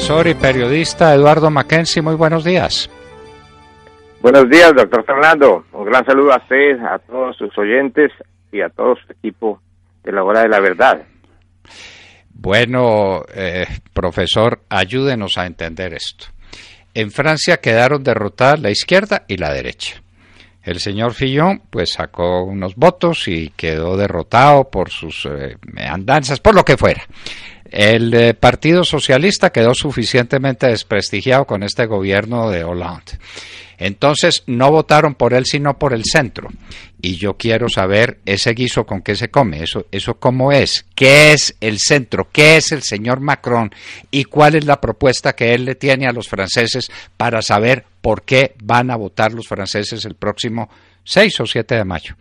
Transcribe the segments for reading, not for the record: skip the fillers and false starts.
profesor y periodista Eduardo Mackenzie, muy buenos días. Buenos días, doctor Fernando. Un gran saludo a usted, a todos sus oyentes y a todo su equipo de la Hora de la Verdad. Bueno, profesor, ayúdenos a entender esto. En Francia quedaron derrotadas la izquierda y la derecha. El señor Fillon pues sacó unos votos y quedó derrotado por sus andanzas, por lo que fuera. El Partido Socialista quedó suficientemente desprestigiado con este gobierno de Hollande. Entonces no votaron por él sino por el centro. Y yo quiero saber ese guiso con qué se come, eso cómo es, qué es el centro, qué es el señor Macron y cuál es la propuesta que él le tiene a los franceses para saber por qué van a votar los franceses el próximo 6 o 7 de mayo.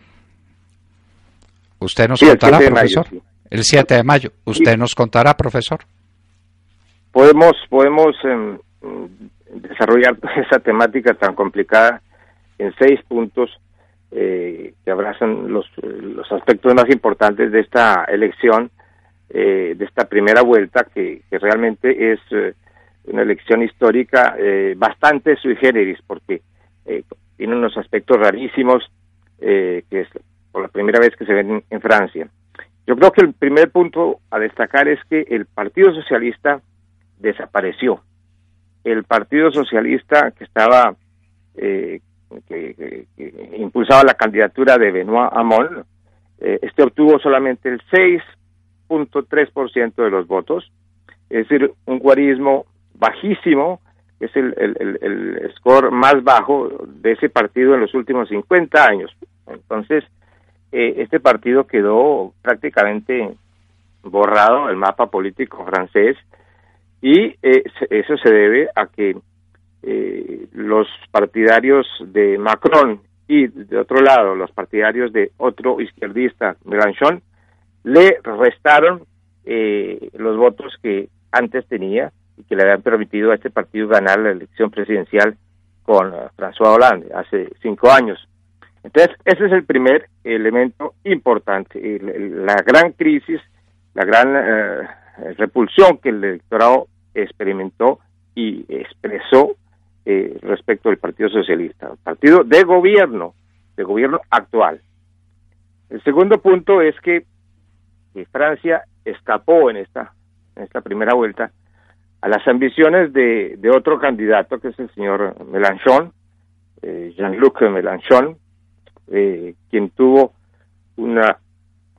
¿Usted nos contará, profesor? Mayo, sí. El 7 de mayo. ¿Usted nos contará, profesor? Podemos desarrollar esa temática tan complicada en 6 puntos que abrazan los aspectos más importantes de esta elección, de esta primera vuelta, que realmente es una elección histórica bastante sui generis, porque tiene unos aspectos rarísimos, que es por la primera vez que se ven en Francia. Yo creo que el primer punto a destacar es que el Partido Socialista desapareció. El Partido Socialista que estaba que impulsaba la candidatura de Benoît Hamon, obtuvo solamente el 6.3% de los votos, es decir, un guarismo bajísimo, es el score más bajo de ese partido en los últimos 50 años. Entonces, este partido quedó prácticamente borrado del mapa político francés, y eso se debe a que los partidarios de Macron y, de otro lado, los partidarios de otro izquierdista, Mélenchon, le restaron los votos que antes tenía y que le habían permitido a este partido ganar la elección presidencial con François Hollande hace 5 años. Entonces, ese es el primer elemento importante, la gran crisis, la gran repulsión que el electorado experimentó y expresó respecto del Partido Socialista, partido de gobierno actual. El segundo punto es que Francia escapó en esta primera vuelta a las ambiciones de otro candidato, que es el señor Mélenchon, Jean-Luc Mélenchon, quien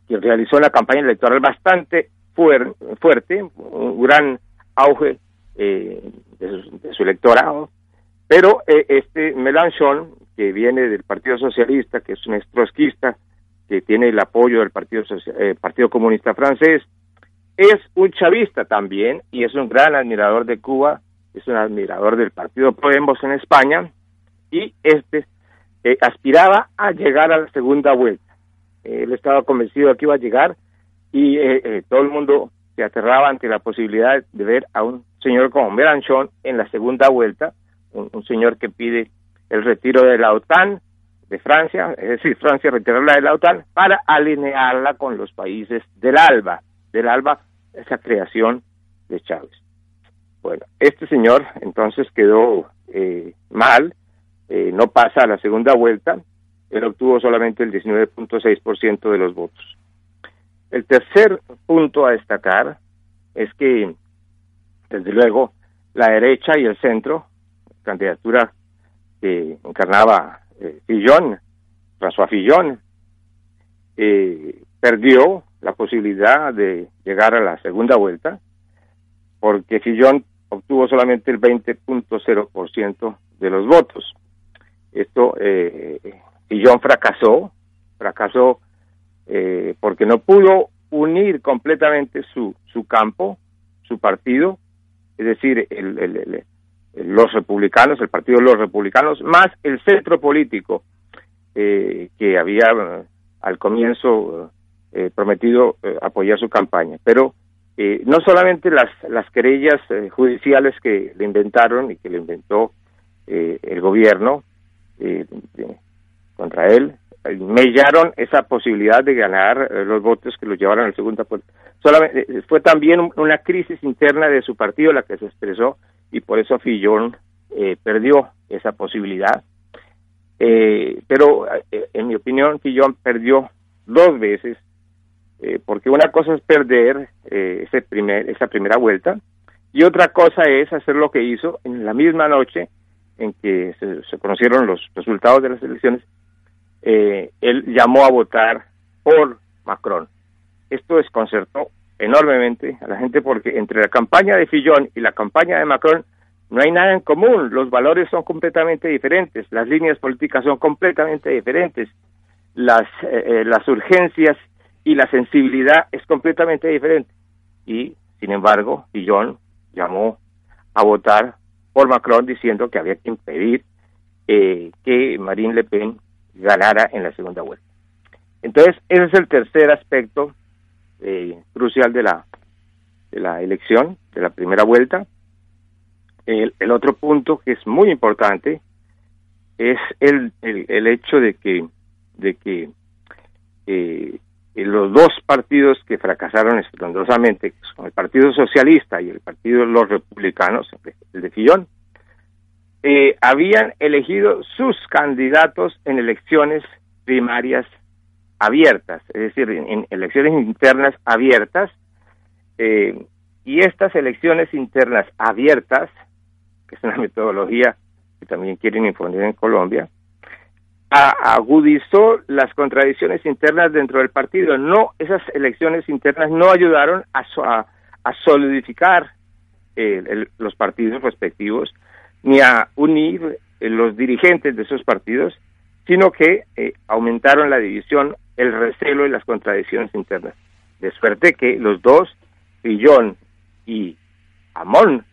realizó una campaña electoral bastante fuerte, un gran auge de su electorado, pero este Mélenchon, que viene del Partido Socialista, que es un trotskista, que tiene el apoyo del Partido Comunista Francés, es un chavista también, y es un gran admirador de Cuba, es un admirador del Partido Podemos en España, y aspiraba a llegar a la segunda vuelta. Él estaba convencido de que iba a llegar, y todo el mundo se aterraba ante la posibilidad de ver a un señor como Mélenchon en la segunda vuelta, un señor que pide el retiro de la OTAN de Francia, es decir, Francia retirarla de la OTAN para alinearla con los países del ALBA, esa creación de Chávez. Bueno, este señor entonces quedó mal, no pasa a la segunda vuelta, él obtuvo solamente el 19.6% de los votos. El tercer punto a destacar es que, desde luego, la derecha y el centro, candidatura que encarnaba François Fillon, perdió la posibilidad de llegar a la segunda vuelta, porque Fillon obtuvo solamente el 20.0% de los votos. Fillon fracasó porque no pudo unir completamente su campo, su partido, es decir, los republicanos, el partido de los republicanos, más el centro político que había al comienzo prometido apoyar su campaña. Pero no solamente las querellas judiciales que le inventaron y que le inventó el gobierno contra él, mellaron esa posibilidad de ganar los votos que los llevaron al segundo puesto. Solamente fue también una crisis interna de su partido la que se expresó y por eso Fillon perdió esa posibilidad. Pero en mi opinión Fillon perdió 2 veces, porque una cosa es perder esa primera vuelta y otra cosa es hacer lo que hizo en la misma noche en que se conocieron los resultados de las elecciones. Él llamó a votar por Macron. Esto desconcertó enormemente a la gente porque entre la campaña de Fillon y la campaña de Macron no hay nada en común, los valores son completamente diferentes, las líneas políticas son completamente diferentes, las urgencias y la sensibilidad es completamente diferente. Y, sin embargo, Fillon llamó a votar por Macron diciendo que había que impedir que Marine Le Pen ganara en la segunda vuelta. Entonces, ese es el tercer aspecto crucial de la elección, de la primera vuelta. El otro punto que es muy importante es el hecho de que los 2 partidos que fracasaron estrondosamente, que son el Partido Socialista y el Partido de los Republicanos, el de Fillon, habían elegido sus candidatos en elecciones primarias abiertas, es decir, en elecciones internas abiertas, y estas elecciones internas abiertas, que es una metodología que también quieren imponer en Colombia, agudizó las contradicciones internas dentro del partido. No, esas elecciones internas no ayudaron a solidificar los partidos respectivos, ni a unir los dirigentes de esos partidos, sino que aumentaron la división, el recelo y las contradicciones internas. De suerte que los 2, Fillon y Hamon,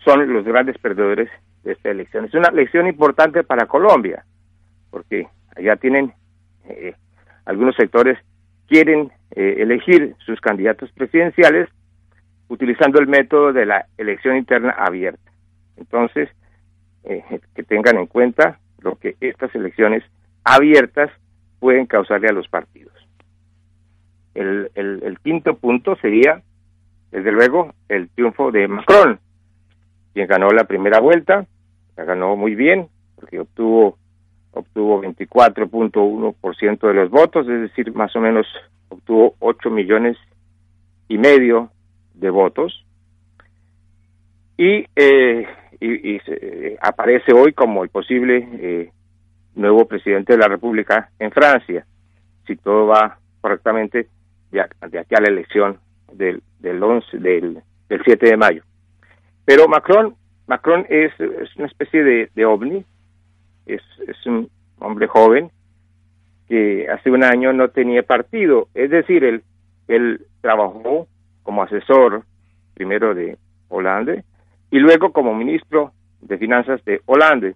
son los grandes perdedores de esta elección. Es una elección importante para Colombia, porque allá tienen, algunos sectores quieren elegir sus candidatos presidenciales utilizando el método de la elección interna abierta. Entonces, que tengan en cuenta lo que estas elecciones abiertas pueden causarle a los partidos. El quinto punto sería, desde luego, el triunfo de Macron, quien ganó la primera vuelta, la ganó muy bien, porque obtuvo 24.1% de los votos, es decir, más o menos obtuvo 8,5 millones de votos, y aparece hoy como el posible nuevo presidente de la República en Francia, si todo va correctamente de aquí a la elección del 7 de mayo. Pero Macron es una especie de ovni, es un hombre joven que hace un año no tenía partido, es decir, él trabajó como asesor primero de Hollande y luego como ministro de Finanzas de Hollande.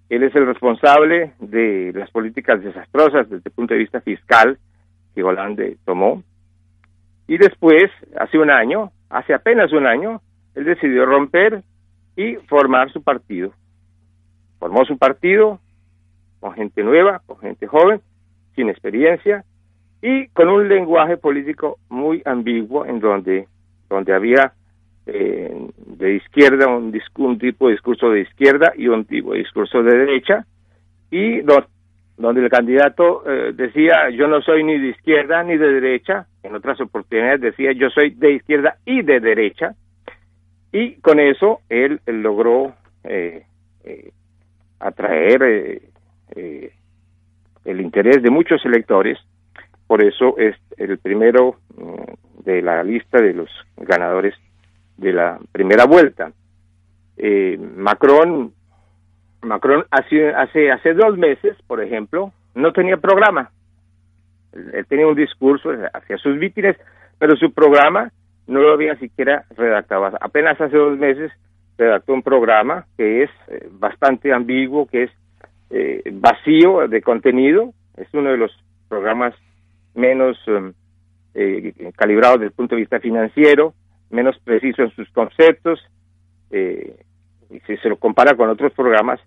Él es el responsable de las políticas desastrosas desde el punto de vista fiscal que Hollande tomó. Y después, hace apenas un año, él decidió romper y formar su partido. Formó su partido con gente nueva, con gente joven, sin experiencia, y con un lenguaje político muy ambiguo, en donde había de izquierda un tipo de discurso de izquierda y un tipo de discurso de derecha, y donde el candidato decía yo no soy ni de izquierda ni de derecha, en otras oportunidades decía yo soy de izquierda y de derecha, y con eso él logró atraer el interés de muchos electores. Por eso es el primero de la lista de los ganadores de la primera vuelta. Macron hace 2 meses, por ejemplo, no tenía programa. Él tenía un discurso hacia sus mítines, pero su programa no lo había siquiera redactado. Apenas hace 2 meses redactó un programa que es bastante ambiguo, que es vacío de contenido. Es uno de los programas menos calibrados desde el punto de vista financiero, menos preciso en sus conceptos, y si se lo compara con otros programas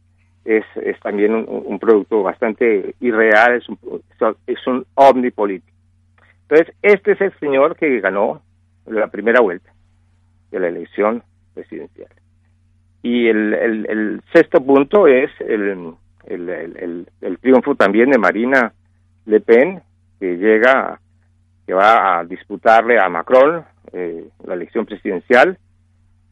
es también un producto bastante irreal, es un ovni político. Entonces, este es el señor que ganó la primera vuelta de la elección presidencial. Y el sexto punto es el triunfo también de Marine Le Pen, que va a disputarle a Macron la elección presidencial.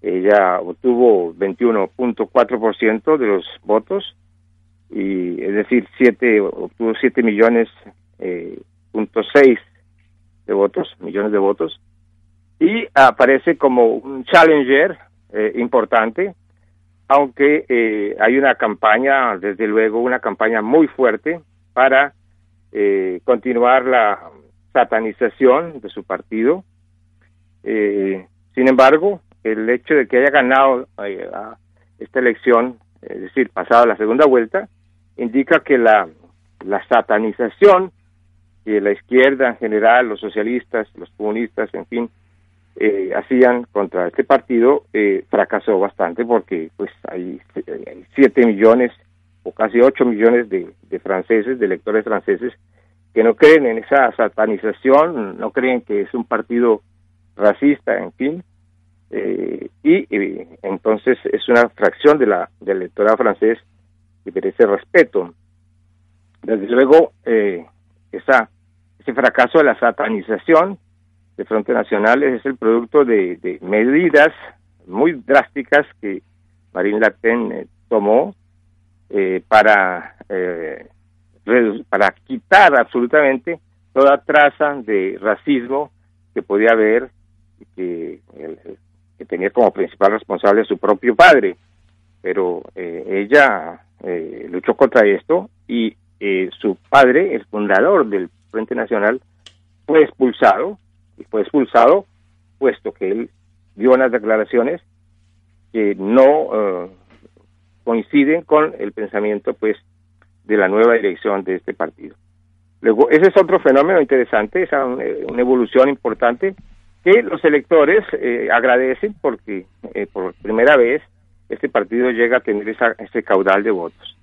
Ella obtuvo 21.4% de los votos, y es decir, obtuvo 7 millones, .6 millones de votos, y aparece como un challenger importante, aunque hay una campaña, desde luego, una campaña muy fuerte para continuar la satanización de su partido. Sin embargo, el hecho de que haya ganado esta elección, es decir, pasado la segunda vuelta, indica que la satanización que la izquierda en general, los socialistas, los comunistas, en fin, hacían contra este partido, fracasó bastante, porque pues hay 7 millones o casi 8 millones de franceses, de electores franceses, que no creen en esa satanización, no creen que es un partido racista, en fin, y entonces es una fracción del electorado francés que merece respeto. Desde luego, ese fracaso de la satanización de Frente Nacional es el producto de medidas muy drásticas que Marine Le Pen tomó para quitar absolutamente toda traza de racismo que podía haber, que tenía como principal responsable a su propio padre. Pero ella luchó contra esto, y su padre, el fundador del Frente Nacional, fue expulsado puesto que él dio unas declaraciones que no coinciden con el pensamiento pues de la nueva dirección de este partido. Luego, ese es otro fenómeno interesante, es una evolución importante que los electores agradecen, porque por primera vez este partido llega a tener ese caudal de votos.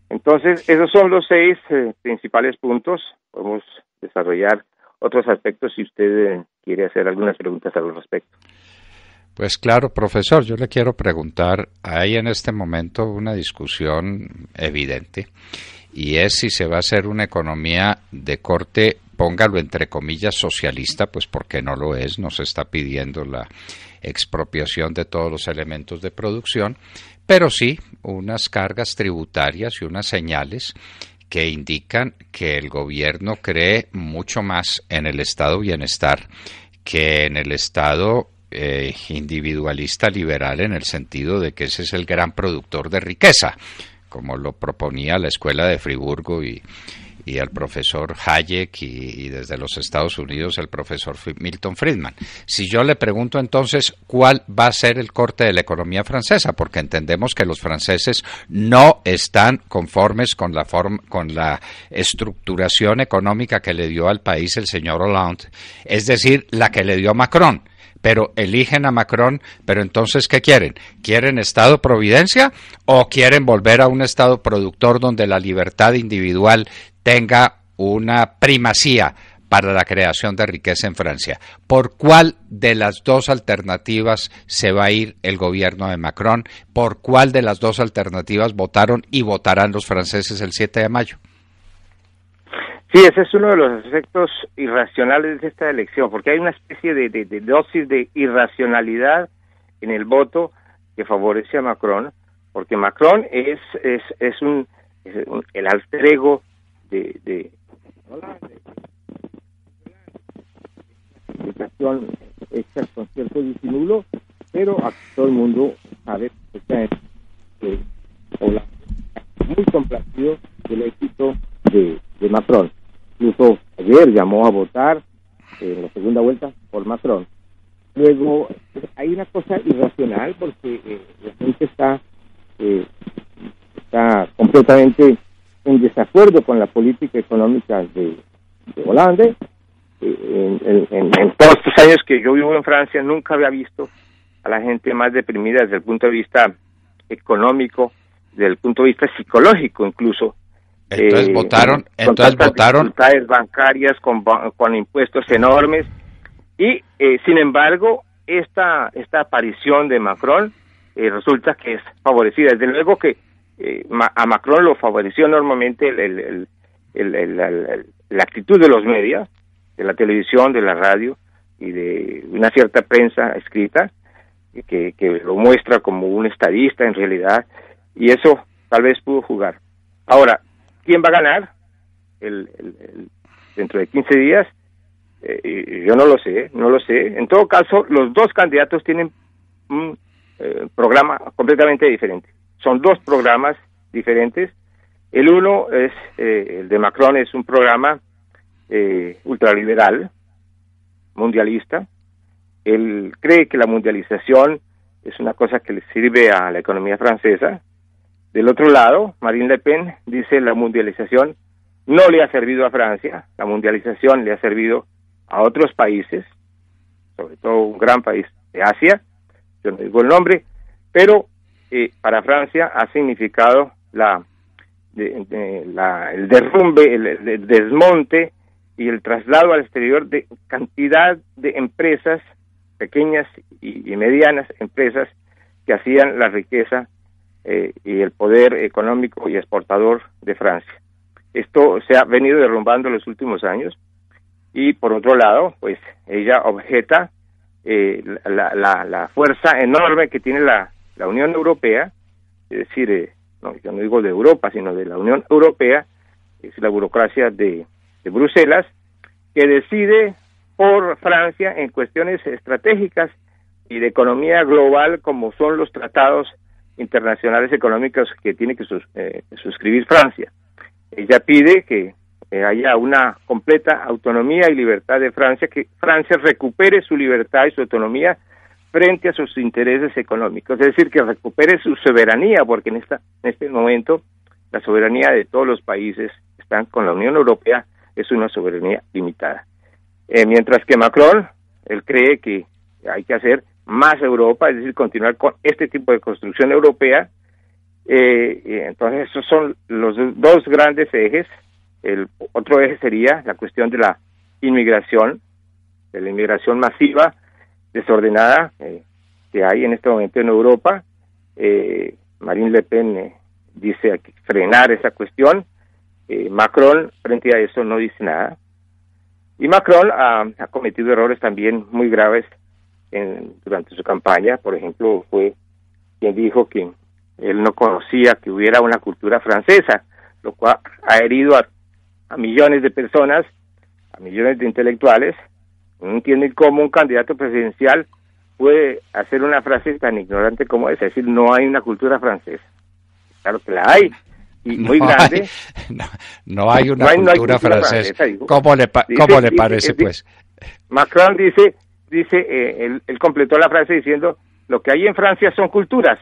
Entonces, esos son los 6 principales puntos. Podemos desarrollar otros aspectos si usted quiere hacer algunas preguntas al respecto. Pues claro, profesor, yo le quiero preguntar, hay en este momento una discusión evidente, y es si se va a hacer una economía de corte, póngalo entre comillas, socialista, pues porque no lo es, nos está pidiendo la expropiación de todos los elementos de producción, pero sí unas cargas tributarias y unas señales que indican que el gobierno cree mucho más en el estado bienestar que en el estado individualista liberal, en el sentido de que ese es el gran productor de riqueza, como lo proponía la Escuela de Friburgo y el profesor Hayek, y desde los Estados Unidos el profesor Milton Friedman. Si yo le pregunto entonces cuál va a ser el corte de la economía francesa, porque entendemos que los franceses no están conformes con la estructuración económica que le dio al país el señor Hollande, es decir, la que le dio Macron. Pero eligen a Macron, pero entonces, ¿qué quieren? ¿Quieren Estado Providencia o quieren volver a un Estado productor donde la libertad individual tenga una primacía para la creación de riqueza en Francia? ¿Por cuál de las dos alternativas se va a ir el gobierno de Macron? ¿Por cuál de las dos alternativas votaron y votarán los franceses el 7 de mayo? Sí, ese es uno de los efectos irracionales de esta elección, porque hay una especie de dosis de irracionalidad en el voto que favorece a Macron, porque Macron es el alter ego de hecha con cierto disimulo, pero todo el mundo sabe que Hollande está muy complacido del éxito de Macron. Incluso ayer llamó a votar en la segunda vuelta por Macron. Luego, hay una cosa irracional, porque la gente está completamente en desacuerdo con la política económica de Hollande. En todos estos años que yo vivo en Francia, nunca había visto a la gente más deprimida desde el punto de vista económico desde el punto de vista psicológico incluso. Entonces votaron, dificultades bancarias con impuestos enormes y sin embargo esta aparición de Macron resulta que es favorecida. Desde luego que a Macron lo favoreció enormemente la actitud de los medios, de la televisión, de la radio y de una cierta prensa escrita que lo muestra como un estadista en realidad, y eso tal vez pudo jugar. Ahora, ¿quién va a ganar dentro de 15 días? Yo no lo sé. En todo caso, los dos candidatos tienen un programa completamente diferente. Son dos programas diferentes. El uno es, el de Macron es un programa ultraliberal, mundialista. Él cree que la mundialización es una cosa que le sirve a la economía francesa. Del otro lado, Marine Le Pen dice la mundialización no le ha servido a Francia, la mundialización le ha servido a otros países, sobre todo un gran país de Asia, yo no digo el nombre, pero para Francia ha significado el derrumbe, el desmonte y el traslado al exterior de cantidad de empresas, pequeñas y medianas empresas que hacían la riqueza y el poder económico y exportador de Francia. Esto se ha venido derrumbando en los últimos años y por otro lado, pues ella objeta la fuerza enorme que tiene la Unión Europea, es decir, yo no digo de Europa, sino de la Unión Europea, es la burocracia de Bruselas, que decide por Francia en cuestiones estratégicas y de economía global, como son los tratados internacionales económicos que tiene que suscribir Francia. Ella pide que haya una completa autonomía y libertad de Francia, que Francia recupere su libertad y su autonomía frente a sus intereses económicos, es decir, que recupere su soberanía, porque en este momento la soberanía de todos los países están con la Unión Europea, es una soberanía limitada. Mientras que Macron, él cree que hay que hacer más Europa, es decir, continuar con este tipo de construcción europea. Entonces esos son los dos grandes ejes. El otro eje sería la cuestión de la inmigración masiva, desordenada, que hay en este momento en Europa. Marine Le Pen dice hay que frenar esa cuestión. Macron, frente a eso, no dice nada. Y Macron ha cometido errores también muy graves durante su campaña. Por ejemplo, fue quien dijo que él no conocía que hubiera una cultura francesa, lo cual ha herido a millones de personas, a millones de intelectuales. No entienden cómo un candidato presidencial puede hacer una frase tan ignorante como esa, es decir, no hay una cultura francesa. Claro que la hay, y muy grande. No hay una cultura francesa. ¿Cómo le parece, pues? Macron dice él completó la frase diciendo, lo que hay en Francia son culturas.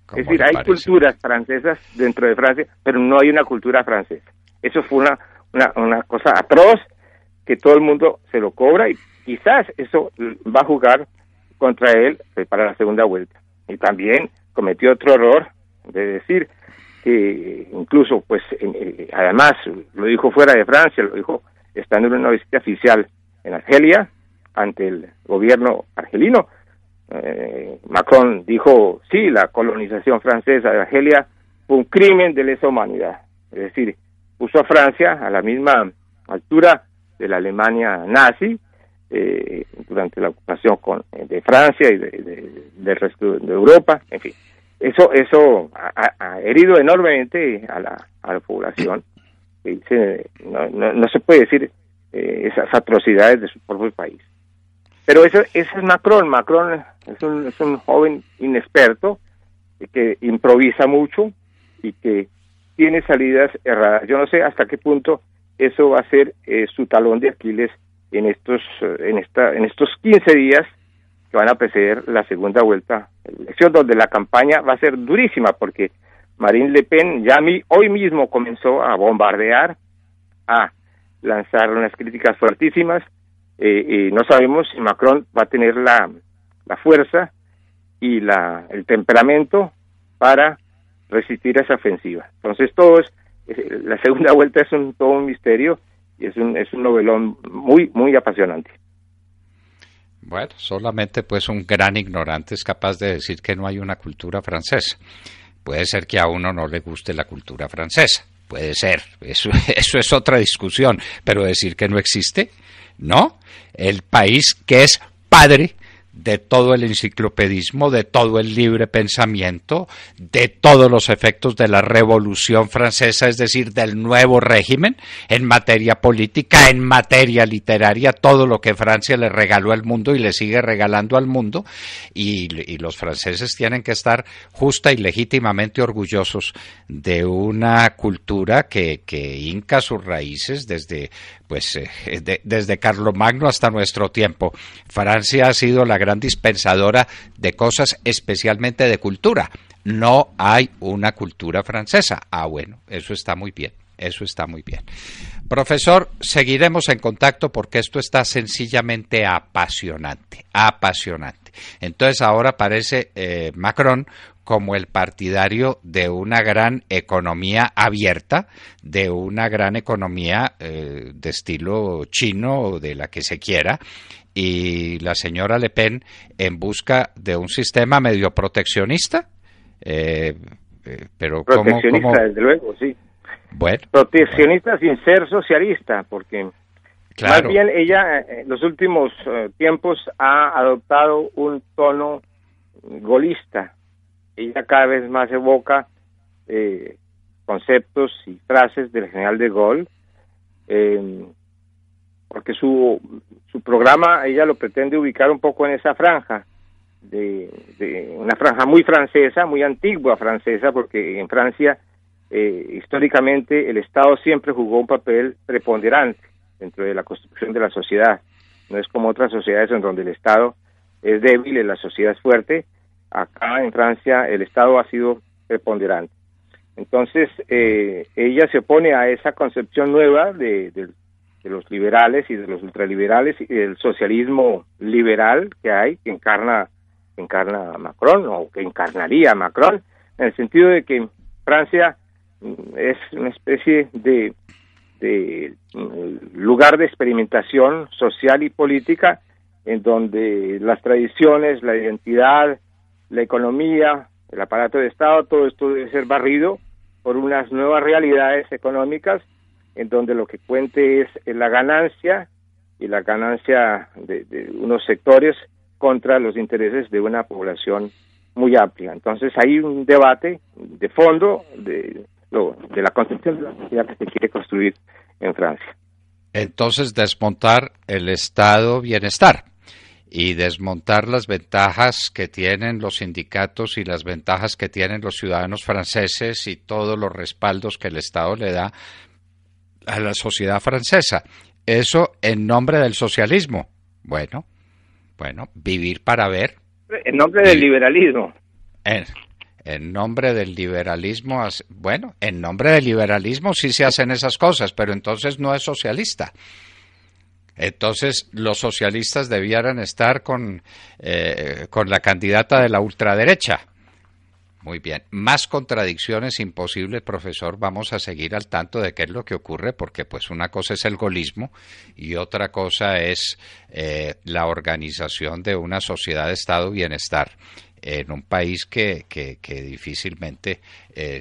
Es decir, hay culturas francesas dentro de Francia, pero no hay una cultura francesa. Eso fue una cosa atroz, que todo el mundo se lo cobra, y quizás eso va a jugar contra él para la segunda vuelta. Y también cometió otro error de decir que incluso, pues, además lo dijo fuera de Francia, lo dijo estando en una visita oficial en Argelia ante el gobierno argelino. Macron dijo, sí, la colonización francesa de Argelia fue un crimen de lesa humanidad, es decir, puso a Francia a la misma altura de la Alemania nazi durante la ocupación de Francia y del resto de Europa, en fin. Eso ha herido enormemente a la población. No se puede decir esas atrocidades de su propio país. Pero eso es Macron. Macron es un joven inexperto que improvisa mucho y que tiene salidas erradas. Yo no sé hasta qué punto eso va a ser su talón de Aquiles en estos 15 días que van a preceder la segunda vuelta de la elección, donde la campaña va a ser durísima, porque Marine Le Pen ya hoy mismo comenzó a bombardear, a lanzar unas críticas fuertísimas, y no sabemos si Macron va a tener la fuerza y el temperamento para resistir a esa ofensiva. Entonces la segunda vuelta es todo un misterio y es un novelón muy, muy apasionante. Bueno, solamente pues un gran ignorante es capaz de decir que no hay una cultura francesa. Puede ser que a uno no le guste la cultura francesa, puede ser, eso es otra discusión, pero decir que no existe, no. El país que es padre de todo el enciclopedismo, de todo el libre pensamiento, de todos los efectos de la Revolución Francesa, es decir, del nuevo régimen en materia política, en materia literaria, todo lo que Francia le regaló al mundo y le sigue regalando al mundo, y los franceses tienen que estar justa y legítimamente orgullosos de una cultura que hinca sus raíces desde Carlomagno hasta nuestro tiempo. Francia ha sido la gran dispensadora de cosas, especialmente de cultura. No hay una cultura francesa. Bueno, eso está muy bien. Profesor, seguiremos en contacto porque esto está sencillamente apasionante. Entonces ahora aparece Macron como el partidario de una gran economía abierta, de una gran economía de estilo chino o de la que se quiera, y la señora Le Pen en busca de un sistema medio proteccionista. Pero proteccionista, desde luego, sí. Bueno, proteccionista sin ser socialista, porque claro, más bien ella en los últimos tiempos ha adoptado un tono golista. Ella cada vez más evoca conceptos y frases del general de Gaulle, porque su programa ella lo pretende ubicar un poco en esa franja, de una franja muy francesa, muy antigua francesa, porque en Francia históricamente el Estado siempre jugó un papel preponderante dentro de la construcción de la sociedad. No es como otras sociedades en donde el Estado es débil y la sociedad es fuerte. Acá en Francia el Estado ha sido preponderante. Entonces ella se opone a esa concepción nueva de los liberales y de los ultraliberales y del socialismo liberal que hay, que encarna Macron, o que encarnaría Macron, en el sentido de que Francia es una especie de lugar de experimentación social y política, en donde las tradiciones, la identidad, la economía, el aparato de Estado, todo esto debe ser barrido por unas nuevas realidades económicas, en donde lo que cuente es la ganancia, y la ganancia de unos sectores contra los intereses de una población muy amplia. Entonces hay un debate de fondo de la concepción de la sociedad que se quiere construir en Francia. Entonces desmontar el Estado bienestar y desmontar las ventajas que tienen los sindicatos y las ventajas que tienen los ciudadanos franceses y todos los respaldos que el Estado le da a la sociedad francesa. Eso en nombre del socialismo. Bueno, vivir para ver. En nombre del liberalismo. En nombre del liberalismo, en nombre del liberalismo sí se hacen esas cosas, pero entonces no es socialista. Entonces los socialistas debieran estar con la candidata de la ultraderecha. Muy bien, más contradicciones imposibles, profesor. Vamos a seguir al tanto de qué es lo que ocurre, porque pues una cosa es el golismo y otra cosa es la organización de una sociedad de estado bienestar en un país que difícilmente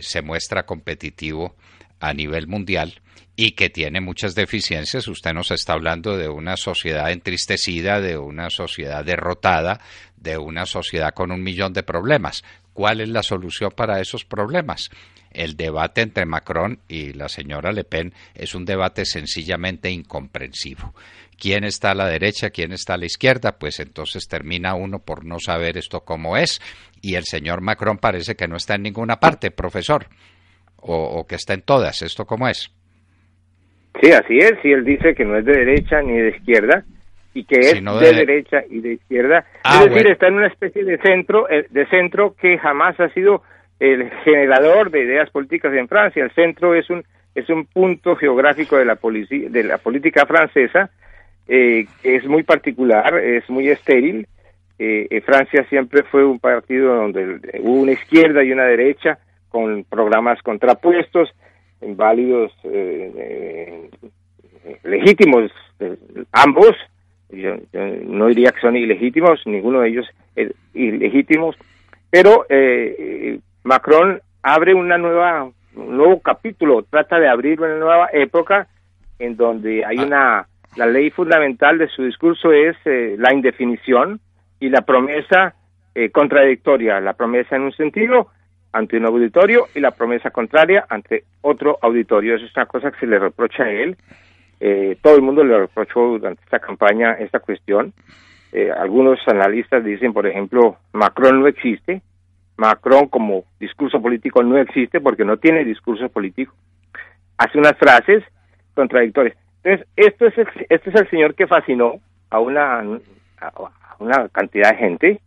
se muestra competitivo a nivel mundial y que tiene muchas deficiencias. Usted nos está hablando de una sociedad entristecida, de una sociedad derrotada, de una sociedad con 1 millón de problemas. ¿Cuál es la solución para esos problemas? El debate entre Macron y la señora Le Pen es un debate sencillamente incomprensivo. ¿Quién está a la derecha? ¿Quién está a la izquierda? Pues entonces termina uno por no saber esto cómo es. Y el señor Macron parece que no está en ninguna parte, profesor, o que está en todas. ¿Esto cómo es? Sí, así es. Sí, él dice que no es de derecha ni de izquierda, y que es de derecha y de izquierda. Es decir, está en una especie de centro que jamás ha sido el generador de ideas políticas en Francia. El centro es un punto geográfico de la política francesa, que es muy particular, es muy estéril. Francia siempre fue un partido donde hubo una izquierda y una derecha con programas contrapuestos, válidos, legítimos, ambos. Yo no diría que son ilegítimos, ninguno de ellos es ilegítimos, pero Macron abre un nuevo capítulo, trata de abrir una nueva época en donde hay la ley fundamental de su discurso es la indefinición y la promesa contradictoria, la promesa en un sentido ante un auditorio y la promesa contraria ante otro auditorio. Eso es una cosa que se le reprocha a él. Todo el mundo le reprochó durante esta campaña esta cuestión. Algunos analistas dicen, por ejemplo, Macron no existe. Macron como discurso político no existe porque no tiene discurso político. Hace unas frases contradictorias. Entonces, este es el señor que fascinó a una cantidad de gente,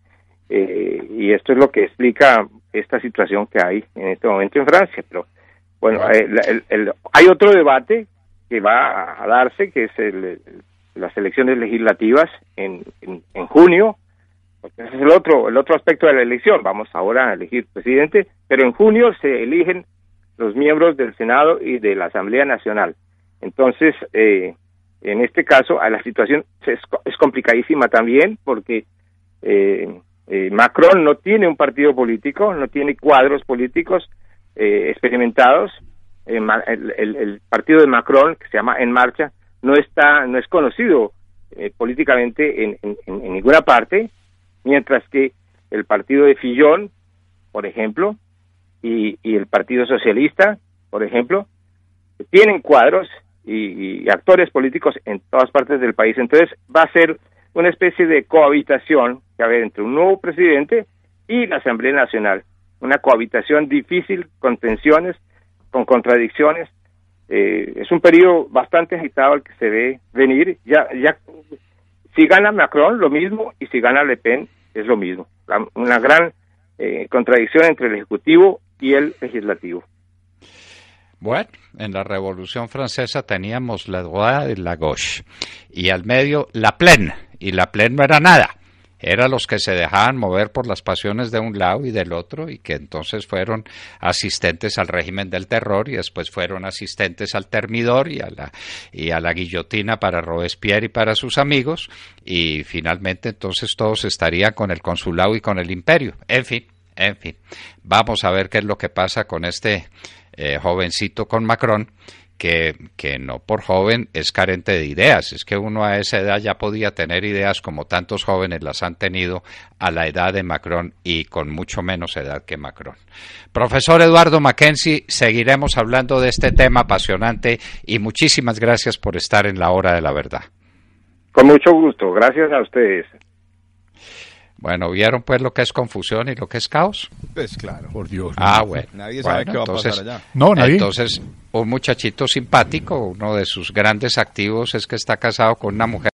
y esto es lo que explica esta situación que hay en este momento en Francia. Pero bueno, hay otro debate que va a darse, que es las elecciones legislativas en junio, porque ese es el otro aspecto de la elección. Vamos ahora a elegir presidente, pero en junio se eligen los miembros del Senado y de la Asamblea Nacional. Entonces, en este caso, la situación es complicadísima también, porque Macron no tiene un partido político, no tiene cuadros políticos experimentados. El partido de Macron, que se llama En Marcha, no es conocido políticamente en ninguna parte, mientras que el partido de Fillon, por ejemplo, y el Partido Socialista, por ejemplo, tienen cuadros y actores políticos en todas partes del país. Entonces va a ser una especie de cohabitación que va a haber entre un nuevo presidente y la Asamblea Nacional, una cohabitación difícil, con tensiones, con contradicciones. Es un periodo bastante agitado el que se ve venir. Ya si gana Macron, lo mismo, y si gana Le Pen, es lo mismo. Una gran contradicción entre el Ejecutivo y el Legislativo. Bueno, en la Revolución Francesa teníamos la droite y la gauche, y al medio la plaine, y la plaine no era nada. Eran los que se dejaban mover por las pasiones de un lado y del otro, y que entonces fueron asistentes al régimen del terror, y después fueron asistentes al Termidor y a la guillotina para Robespierre y para sus amigos, y finalmente entonces todos estarían con el consulado y con el imperio. En fin, vamos a ver qué es lo que pasa con este jovencito, con Macron, que no por joven es carente de ideas. Es que uno a esa edad ya podía tener ideas como tantos jóvenes las han tenido a la edad de Macron y con mucho menos edad que Macron. Profesor Eduardo Mackenzie, seguiremos hablando de este tema apasionante y muchísimas gracias por estar en la Hora de la Verdad. Con mucho gusto, gracias a ustedes. Bueno, ¿vieron pues lo que es confusión y lo que es caos? Pues claro, por Dios. Bueno. Nadie sabe qué va a pasar allá. No, nadie. Entonces, un muchachito simpático, uno de sus grandes activos es que está casado con una mujer